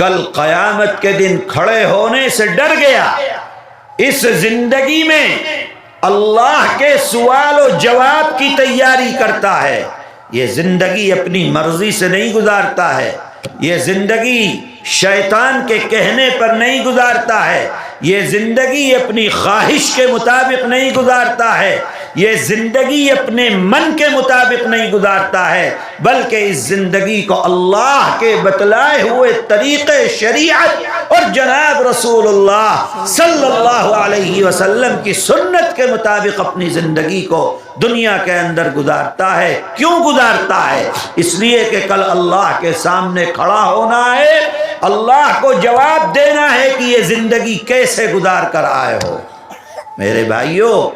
کل قیامت کے دن کھڑے ہونے سے ڈر گیا، اس زندگی میں اللہ کے سوال و جواب کی تیاری کرتا ہے، یہ زندگی اپنی مرضی سے نہیں گزارتا ہے، یہ زندگی شیطان کے کہنے پر نہیں گزارتا ہے، یہ زندگی اپنی خواہش کے مطابق نہیں گزارتا ہے، یہ زندگی اپنے من کے مطابق نہیں گزارتا ہے، بلکہ اس زندگی کو اللہ کے بتلائے ہوئے طریقے شریعت اور جناب رسول اللہ صلی اللہ علیہ وسلم کی سنت کے مطابق اپنی زندگی کو دنیا کے اندر گزارتا ہے۔ کیوں گزارتا ہے؟ اس لیے کہ کل اللہ کے سامنے کھڑا ہونا ہے، اللہ کو جواب دینا ہے کہ یہ زندگی کیسے گزار کر آئے ہو۔ میرے بھائیوں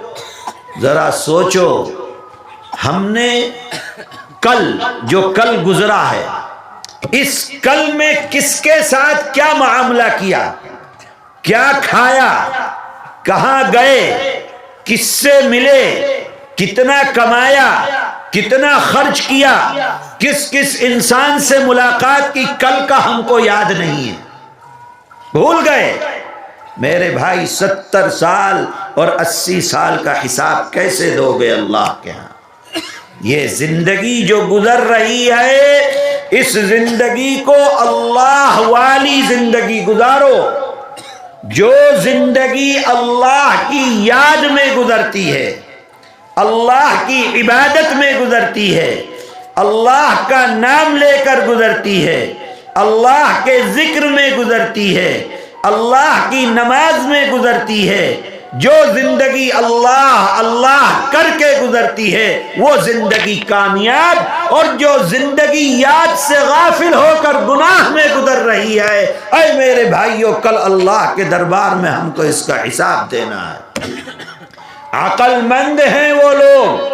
ذرا سوچو، ہم نے کل گزرا ہے، اس کل میں کس کے ساتھ کیا معاملہ کیا، کیا کھایا، کہاں گئے، کس سے ملے، کتنا کمایا، کتنا خرچ کیا، کس کس انسان سے ملاقات کی، کل کا ہم کو یاد نہیں ہے، بھول گئے۔ میرے بھائی 70 سال اور 80 سال کا حساب کیسے دو گے اللہ کے ہاں؟ یہ زندگی جو گزر رہی ہے، اس زندگی کو اللہ والی زندگی گزارو، جو زندگی اللہ کی یاد میں گزرتی ہے، اللہ کی عبادت میں گزرتی ہے، اللہ کا نام لے کر گزرتی ہے، اللہ کے ذکر میں گزرتی ہے، اللہ کی نماز میں گزرتی ہے، جو زندگی اللہ اللہ کر کے گزرتی ہے وہ زندگی کامیاب، اور جو زندگی یاد سے غافل ہو کر گناہ میں گزر رہی ہے، اے میرے بھائیوں کل اللہ کے دربار میں ہم کو اس کا حساب دینا ہے۔ عقل مند ہیں وہ لوگ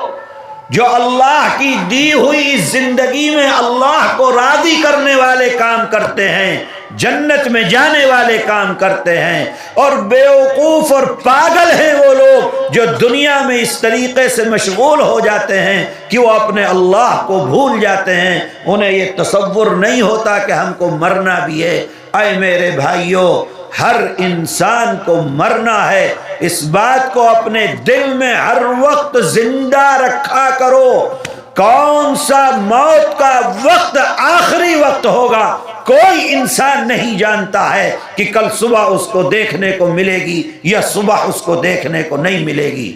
جو اللہ کی دی ہوئی اس زندگی میں اللہ کو راضی کرنے والے کام کرتے ہیں، جنت میں جانے والے کام کرتے ہیں، اور بیوقوف اور پاگل ہیں وہ لوگ جو دنیا میں اس طریقے سے مشغول ہو جاتے ہیں کہ وہ اپنے اللہ کو بھول جاتے ہیں، انہیں یہ تصور نہیں ہوتا کہ ہم کو مرنا بھی ہے۔ اے میرے بھائیوں ہر انسان کو مرنا ہے، اس بات کو اپنے دل میں ہر وقت زندہ رکھا کرو۔ کون سا موت کا وقت آخری وقت ہوگا کوئی انسان نہیں جانتا ہے کہ کل صبح اس کو دیکھنے کو ملے گی یا صبح اس کو دیکھنے کو نہیں ملے گی۔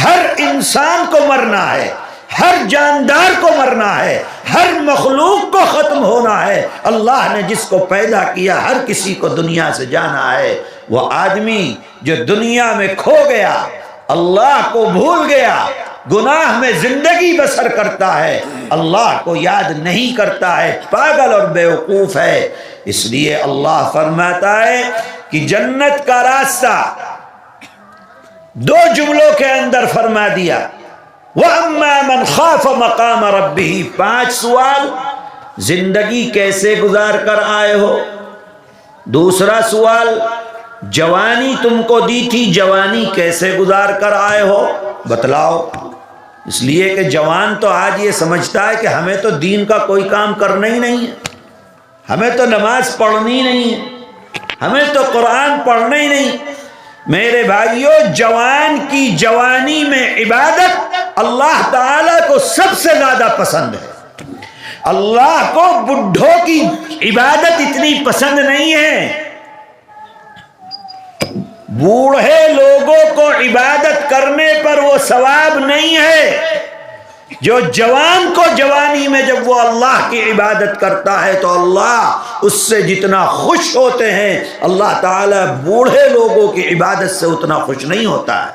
ہر انسان کو مرنا ہے، ہر جاندار کو مرنا ہے، ہر مخلوق کو ختم ہونا ہے۔ اللہ نے جس کو پیدا کیا ہر کسی کو دنیا سے جانا ہے۔ وہ آدمی جو دنیا میں کھو گیا، اللہ کو بھول گیا، گناہ میں زندگی بسر کرتا ہے، اللہ کو یاد نہیں کرتا ہے، پاگل اور بیوقوف ہے۔ اس لیے اللہ فرماتا ہے کہ جنت کا راستہ 2 جملوں کے اندر فرما دیا، وَأَمَّا مَنْ خَافَ مَقَامَ رَبِّهِ۔ 5 سوال، زندگی کیسے گزار کر آئے ہو؟ دوسرا سوال، جوانی تم کو دی تھی، جوانی کیسے گزار کر آئے ہو بتلاؤ۔ اس لیے کہ جوان تو آج یہ سمجھتا ہے کہ ہمیں تو دین کا کوئی کام کرنا ہی نہیں ہے، ہمیں تو نماز پڑھنی نہیں ہے، ہمیں تو قرآن پڑھنا ہی نہیں۔ میرے بھائیوں جوان کی جوانی میں عبادت اللہ تعالیٰ کو سب سے زیادہ پسند ہے۔ اللہ کو بڈھوں کی عبادت اتنی پسند نہیں ہے۔ بوڑھے لوگوں کو عبادت کرنے پر وہ ثواب نہیں ہے۔ جو جوان کو جوانی میں جب وہ اللہ کی عبادت کرتا ہے تو اللہ اس سے جتنا خوش ہوتے ہیں، اللہ تعالیٰ بوڑھے لوگوں کی عبادت سے اتنا خوش نہیں ہوتا ہے۔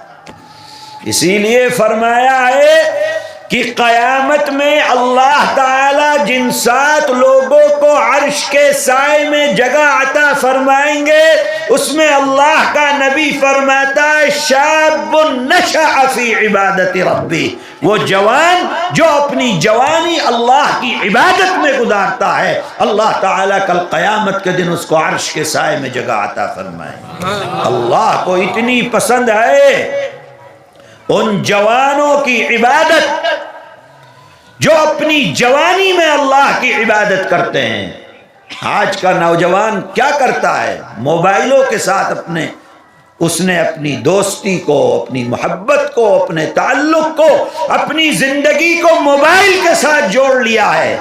اسی لیے فرمایا ہے کہ قیامت میں اللہ تعالیٰ جن 7 لوگوں کو عرش کے سائے میں جگہ عطا فرمائیں گے، اس میں اللہ کا نبی فرماتا ہے شاب نشأ فی عبادت ربی، وہ جوان جو اپنی جوانی اللہ کی عبادت میں گزارتا ہے، اللہ تعالیٰ کل قیامت کے دن اس کو عرش کے سائے میں جگہ عطا فرمائے۔ اللہ کو اتنی پسند ہے ان جوانوں کی عبادت جو اپنی جوانی میں اللہ کی عبادت کرتے ہیں۔ آج کا نوجوان کیا کرتا ہے؟ موبائلوں کے ساتھ اس نے اپنی دوستی کو، اپنی محبت کو، اپنے تعلق کو، اپنی زندگی کو موبائل کے ساتھ جوڑ لیا ہے۔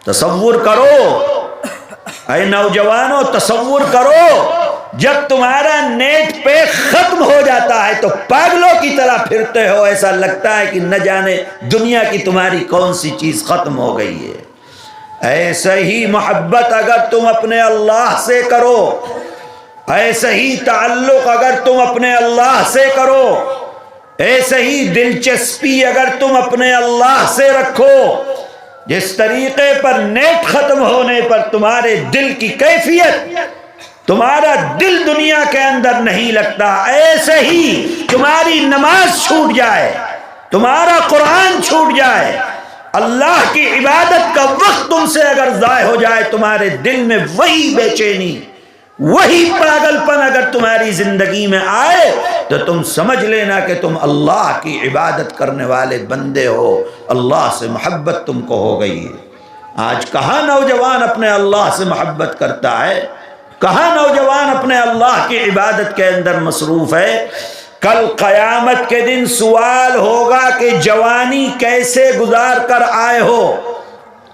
تصور کرو اے نوجوانوں، تصور کرو جب تمہارا نیٹ پیک ختم ہو جاتا ہے تو پاگلوں کی طرح پھرتے ہو، ایسا لگتا ہے کہ نہ جانے دنیا کی تمہاری کون سی چیز ختم ہو گئی ہے۔ ایسے ہی محبت اگر تم اپنے اللہ سے کرو، ایسے ہی تعلق اگر تم اپنے اللہ سے کرو، ایسے ہی دلچسپی اگر تم اپنے اللہ سے رکھو، جس طریقے پر نیٹ ختم ہونے پر تمہارے دل کی کیفیت، تمہارا دل دنیا کے اندر نہیں لگتا، ایسے ہی تمہاری نماز چھوٹ جائے، تمہارا قرآن چھوٹ جائے، اللہ کی عبادت کا وقت تم سے اگر ضائع ہو جائے، تمہارے دل میں وہی بے چینی، وہی پاگل پن اگر تمہاری زندگی میں آئے تو تم سمجھ لینا کہ تم اللہ کی عبادت کرنے والے بندے ہو، اللہ سے محبت تم کو ہو گئی ہے۔ آج کہاں نوجوان اپنے اللہ سے محبت کرتا ہے؟ کہاں نوجوان اپنے اللہ کی عبادت کے اندر مصروف ہے؟ کل قیامت کے دن سوال ہوگا کہ جوانی کیسے گزار کر آئے ہو؟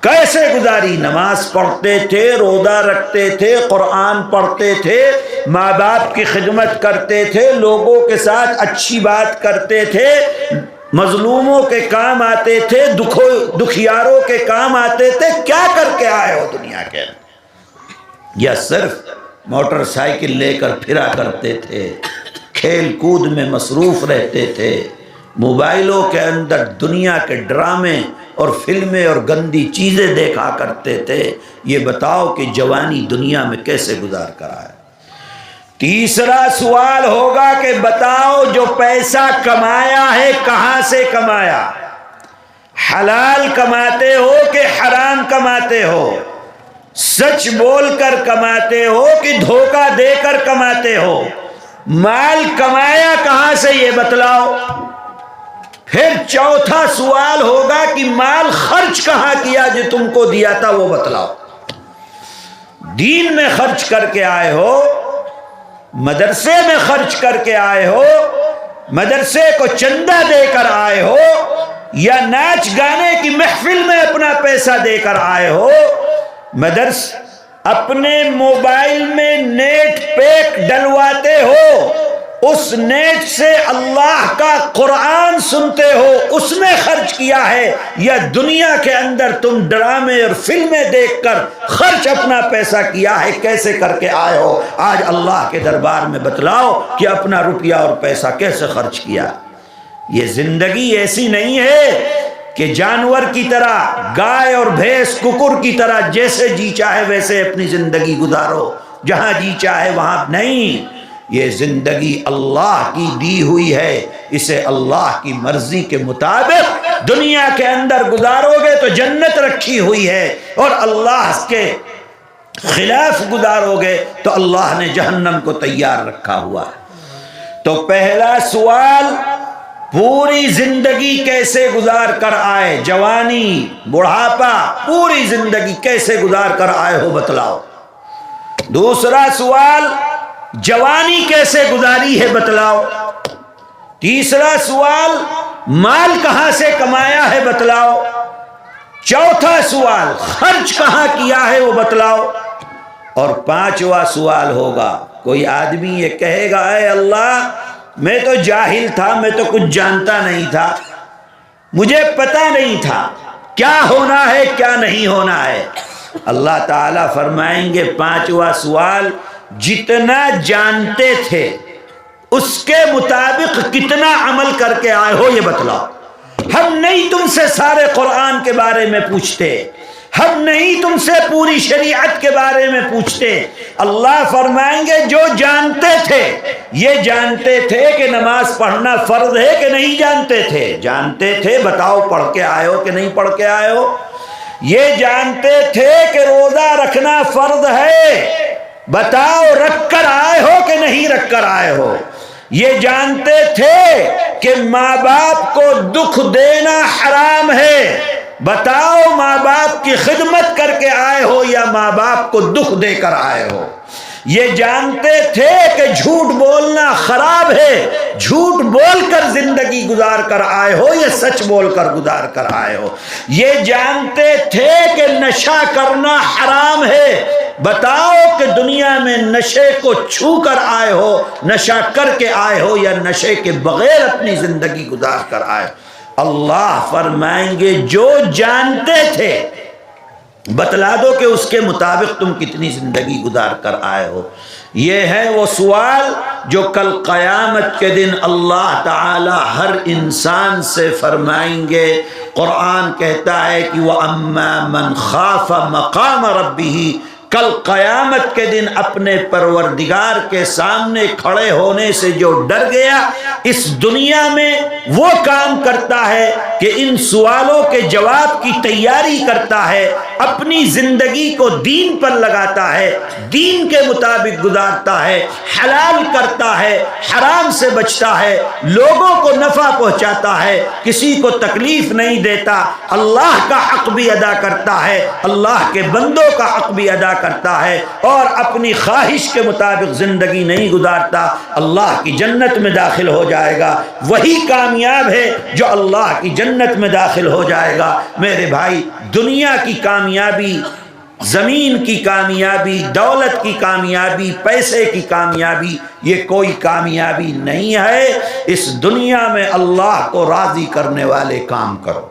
کیسے گزاری؟ نماز پڑھتے تھے، روزہ رکھتے تھے، قرآن پڑھتے تھے، ماں باپ کی خدمت کرتے تھے، لوگوں کے ساتھ اچھی بات کرتے تھے، مظلوموں کے کام آتے تھے، دکھیاروں کے کام آتے تھے، کیا کر کے آئے ہو دنیا کے؟ یا صرف موٹر سائیکل لے کر پھرا کرتے تھے، کھیل کود میں مصروف رہتے تھے، موبائلوں کے اندر دنیا کے ڈرامے اور فلمیں اور گندی چیزیں دیکھا کرتے تھے؟ یہ بتاؤ کہ جوانی دنیا میں کیسے گزار کر آئے؟ تیسرا سوال ہوگا کہ بتاؤ جو پیسہ کمایا ہے کہاں سے کمایا؟ حلال کماتے ہو کہ حرام کماتے ہو؟ سچ بول کر کماتے ہو کہ دھوکہ دے کر کماتے ہو؟ مال کمایا کہاں سے یہ بتلاؤ۔ پھر چوتھا سوال ہوگا کہ مال خرچ کہاں کیا جو تم کو دیا تھا وہ بتلاؤ۔ دین میں خرچ کر کے آئے ہو، مدرسے میں خرچ کر کے آئے ہو، مدرسے کو چندہ دے کر آئے ہو، یا ناچ گانے کی محفل میں اپنا پیسہ دے کر آئے ہو؟ اپنے موبائل میں نیٹ پیک ڈلواتے ہو، اس نیٹ سے اللہ کا قرآن سنتے ہو، اس میں خرچ کیا ہے، یا دنیا کے اندر تم ڈرامے اور فلمیں دیکھ کر خرچ اپنا پیسہ کیا ہے؟ کیسے کر کے آئے ہو؟ آج اللہ کے دربار میں بتلاؤ کہ اپنا روپیہ اور پیسہ کیسے خرچ کیا۔ یہ زندگی ایسی نہیں ہے کہ جانور کی طرح، گائے اور بھینس، ککر کی طرح جیسے جی چاہے ویسے اپنی زندگی گزارو، جہاں جی چاہے وہاں نہیں۔ یہ زندگی اللہ کی دی ہوئی ہے، اسے اللہ کی مرضی کے مطابق دنیا کے اندر گزارو گے تو جنت رکھی ہوئی ہے، اور اللہ کے خلاف گزارو گے تو اللہ نے جہنم کو تیار رکھا ہوا ہے۔ تو پہلا سوال، پوری زندگی کیسے گزار کر آئے؟ جوانی، بڑھاپا، پوری زندگی کیسے گزار کر آئے ہو بتلاؤ۔ دوسرا سوال، جوانی کیسے گزاری ہے بتلاؤ۔ تیسرا سوال، مال کہاں سے کمایا ہے بتلاؤ۔ چوتھا سوال، خرچ کہاں کیا ہے وہ بتلاؤ۔ اور پانچواں سوال ہوگا، کوئی آدمی یہ کہے گا اے اللہ میں تو جاہل تھا، میں تو کچھ جانتا نہیں تھا، مجھے پتہ نہیں تھا کیا ہونا ہے کیا نہیں ہونا ہے۔ اللہ تعالیٰ فرمائیں گے پانچواں سوال، جتنا جانتے تھے اس کے مطابق کتنا عمل کر کے آئے ہو یہ بتلاؤ۔ ہم نہیں تم سے سارے قرآن کے بارے میں پوچھتے، ہم نہیں تم سے پوری شریعت کے بارے میں پوچھتے۔ اللہ فرمائیں گے جو جانتے تھے، یہ جانتے تھے کہ نماز پڑھنا فرض ہے کہ نہیں جانتے تھے؟ جانتے تھے، بتاؤ پڑھ کے آئے ہو کہ نہیں پڑھ کے آئے ہو؟ یہ جانتے تھے کہ روزہ رکھنا فرض ہے، بتاؤ رکھ کر آئے ہو کہ نہیں رکھ کر آئے ہو؟ یہ جانتے تھے کہ ماں باپ کو دکھ دینا حرام ہے، بتاؤ ماں باپ کی خدمت کر کے آئے ہو یا ماں باپ کو دکھ دے کر آئے ہو؟ یہ جانتے تھے کہ جھوٹ بولنا خراب ہے، جھوٹ بول کر زندگی گزار کر آئے ہو یا سچ بول کر گزار کر آئے ہو؟ یہ جانتے تھے کہ نشہ کرنا حرام ہے، بتاؤ کہ دنیا میں نشے کو چھو کر آئے ہو، نشہ کر کے آئے ہو یا نشے کے بغیر اپنی زندگی گزار کر آئے ہو؟ اللہ فرمائیں گے جو جانتے تھے بتلا دو کہ اس کے مطابق تم کتنی زندگی گزار کر آئے ہو۔ یہ ہے وہ سوال جو کل قیامت کے دن اللہ تعالی ہر انسان سے فرمائیں گے۔ قرآن کہتا ہے کہ وَأَمَّا مَنْ خَافَ مَقَامَ رَبِّهِ، کل قیامت کے دن اپنے پروردگار کے سامنے کھڑے ہونے سے جو ڈر گیا، اس دنیا میں وہ کام کرتا ہے کہ ان سوالوں کے جواب کی تیاری کرتا ہے، اپنی زندگی کو دین پر لگاتا ہے، دین کے مطابق گزارتا ہے، حلال کرتا ہے، حرام سے بچتا ہے، لوگوں کو نفع پہنچاتا ہے، کسی کو تکلیف نہیں دیتا، اللہ کا حق بھی ادا کرتا ہے، اللہ کے بندوں کا حق بھی ادا کرتا ہے، اور اپنی خواہش کے مطابق زندگی نہیں گزارتا، اللہ کی جنت میں داخل ہو جائے گا۔ وہی کامیاب ہے جو اللہ کی جنت میں داخل ہو جائے گا۔ میرے بھائی، دنیا کی کامیابی، زمین کی کامیابی، دولت کی کامیابی، پیسے کی کامیابی، یہ کوئی کامیابی نہیں ہے۔ اس دنیا میں اللہ کو راضی کرنے والے کام کرو۔